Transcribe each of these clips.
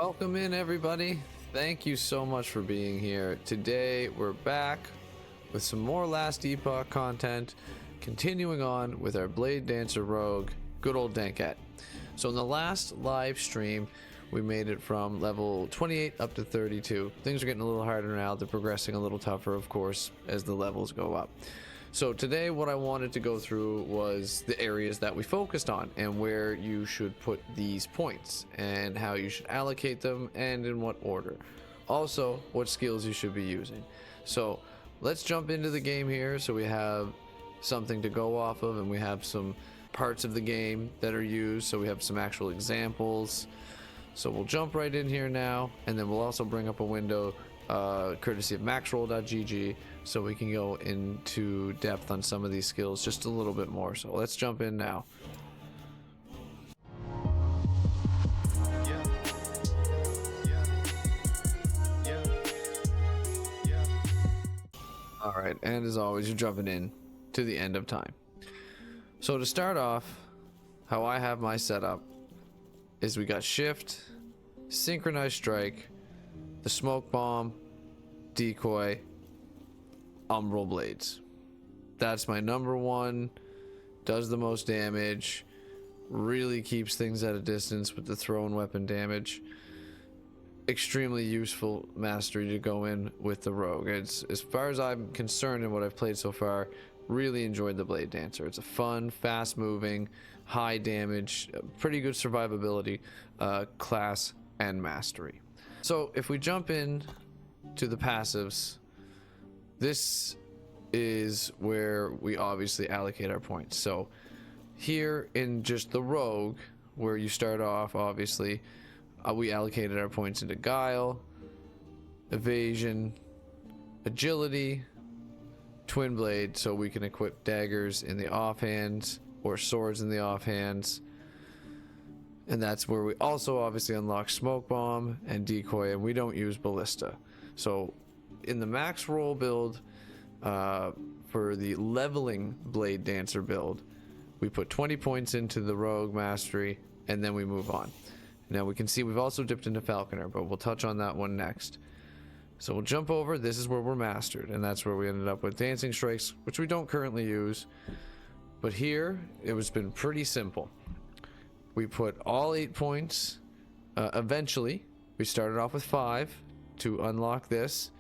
Welcome in, everybody. Thank you so much for being here. Today we're back with some more Last Epoch content, continuing on with our Bladedancer rogue, good old Danket. So in the last live stream, we made it from level 28 up to 32. Things are getting a little harder now. They're progressing a little tougher, of course, as the levels go up. So today what I wanted to go through was the areas that we focused on and where you should put these points and how you should allocate them and in what order. Also, what skills you should be using. So let's jump into the game here so we have something to go off of and we have some parts of the game that are used, so we have some actual examples. So we'll jump right in here now, and then we'll also bring up a window courtesy of maxroll.gg so we can go into depth on some of these skills just a little bit more. So let's jump in now. All right, and as always, you're jumping in to the end of time. So to start off, how I have my setup is we got shift, synchronized strike, the smoke bomb, decoy, umbral blades. That's my number one. Does the most damage, really keeps things at a distance with the thrown weapon damage. Extremely useful mastery to go in with the rogue. It's, as far as I'm concerned and what I've played so far, really enjoyed the Bladedancer. It's a fun, fast moving, high damage, pretty good survivability class and mastery. So if we jump in to the passives, this is where we obviously allocate our points. So here in just the rogue, where you start off, obviously we allocated our points into guile, evasion, agility, twin blade, so we can equip daggers in the offhands or swords in the offhands. And that's where we also obviously unlock smoke bomb and decoy, and we don't use ballista. So in the max roll build, for the leveling Bladedancer build, we put 20 points into the rogue mastery and then we move on. Now we can see we've also dipped into Falconer, but we'll touch on that one next. So we'll jump over. This is where we're mastered, and that's where we ended up with dancing strikes, which we don't currently use. But here it was been pretty simple. We put all 8 points. Eventually we started off with 5 to unlock this,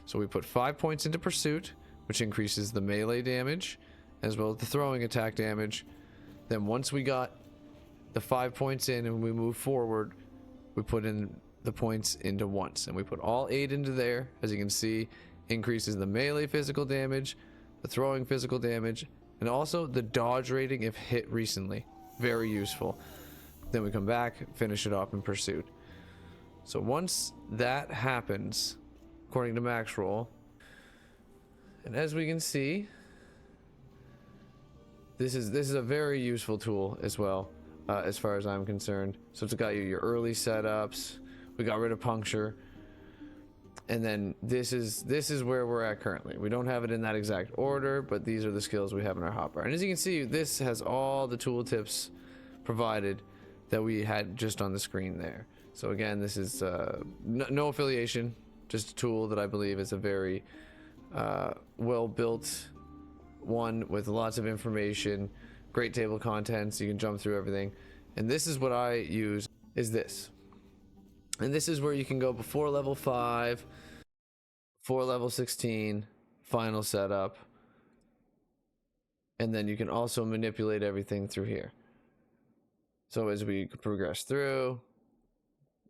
so we put 5 points into pursuit, which increases the melee damage as well as the throwing attack damage. Then once we got the 5 points in and we move forward, we put in the points into once, and we put all 8 into there. As you can see, increases the melee physical damage, the throwing physical damage, and also the dodge rating if hit recently. Very useful. Then we come back, finish it off in pursuit. So once that happens, according to max roll, and as we can see, this is a very useful tool as well, as far as I'm concerned. So it's got you your early setups. We got rid of puncture, and then this is where we're at currently. We don't have it in that exact order, but these are the skills we have in our hotbar. And as you can see, this has all the tooltips provided that we had just on the screen there. So again, this is no affiliation, just a tool that I believe is a very well built one with lots of information, great table of contents. You can jump through everything, and this is what I use, is this. And this is where you can go before level 5, for level 16, final setup, and then you can also manipulate everything through here. So as we progress through,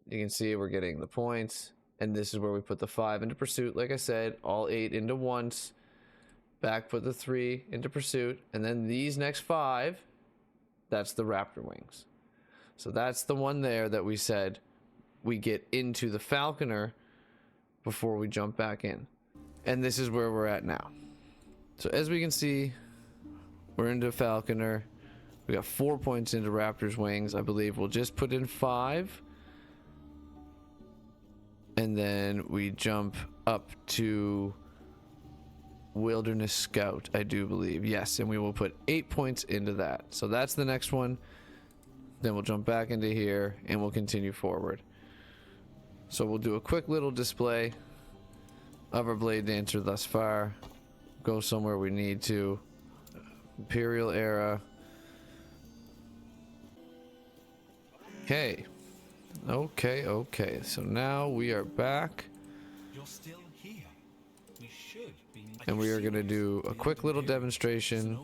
you can see we're getting the points, and this is where we put the 5 into pursuit. Like I said, all 8 into once, back put the 3 into pursuit, and then these next 5, that's the raptor wings. So that's the one there that we said we get into the Falconer before we jump back in, and this is where we're at now. So as we can see, we're into Falconer. We got 4 points into raptor's wings. I believe we'll just put in 5, and then we jump up to wilderness scout, I do believe. Yes, and we will put 8 points into that. So that's the next one. Then we'll jump back into here and we'll continue forward. So we'll do a quick little display of our Bladedancer thus far. Go somewhere we need to. Imperial era. Okay. Okay. So now we are back. You're still here. We should be. And we are going to do a quick little demonstration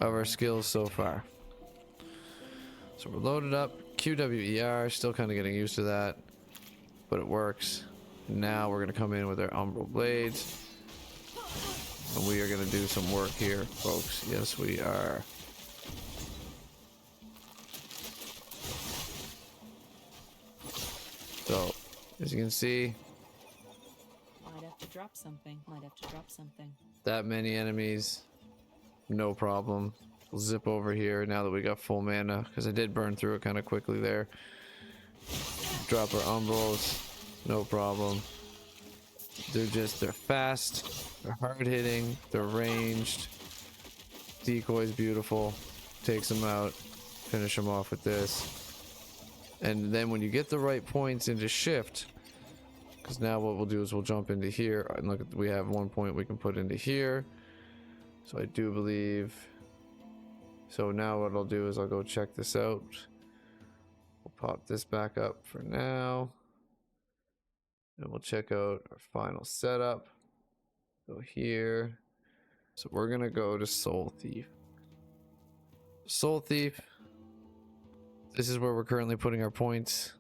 of our skills so far. So we're loaded up. QWER, still kind of getting used to that, but it works. Now we're going to come in with our umbral blades. And we are going to do some work here, folks. Yes, we are. So, as you can see, Might have to drop something. that many enemies, no problem. We'll zip over here now that we got full mana, because I did burn through it kind of quickly there. Drop our umbrals, no problem. They're fast, they're hard hitting, they're ranged. Decoy's beautiful, takes them out, finish them off with this. And then when you get the right points into shift, because now what we'll do is we'll jump into here and look at, we have 1 point we can put into here. So I do believe, so now what I'll do is I'll go check this out. We'll pop this back up for now. And we'll check out our final setup. Go here. So we're gonna go to Soul Thief. Soul Thief. This is where we're currently putting our points.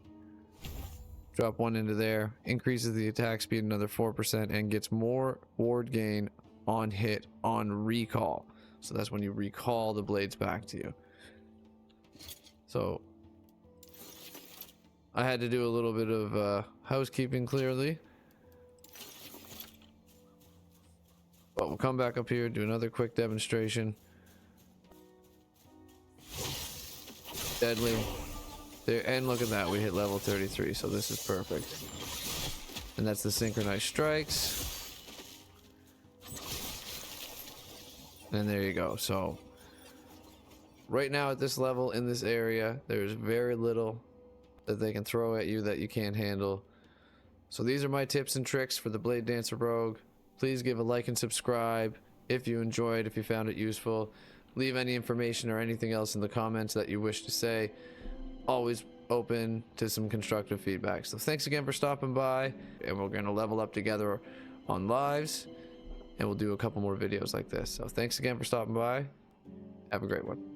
Drop one into there. Increases the attack speed another 4% and gets more ward gain on hit on recall. So that's when you recall the blades back to you. So I had to do a little bit of housekeeping clearly. But we'll come back up here, do another quick demonstration. Deadly. There, and look at that, we hit level 33, so this is perfect. And that's the synchronized strikes. And there you go. So right now at this level in this area, there's very little that they can throw at you that you can't handle. So these are my tips and tricks for the Bladedancer Rogue. Please give a like and subscribe if you enjoyed, if you found it useful. Leave any information or anything else in the comments that you wish to say. Always open to some constructive feedback. So thanks again for stopping by, and we're going to level up together on lives, and we'll do a couple more videos like this. So thanks again for stopping by. Have a great one.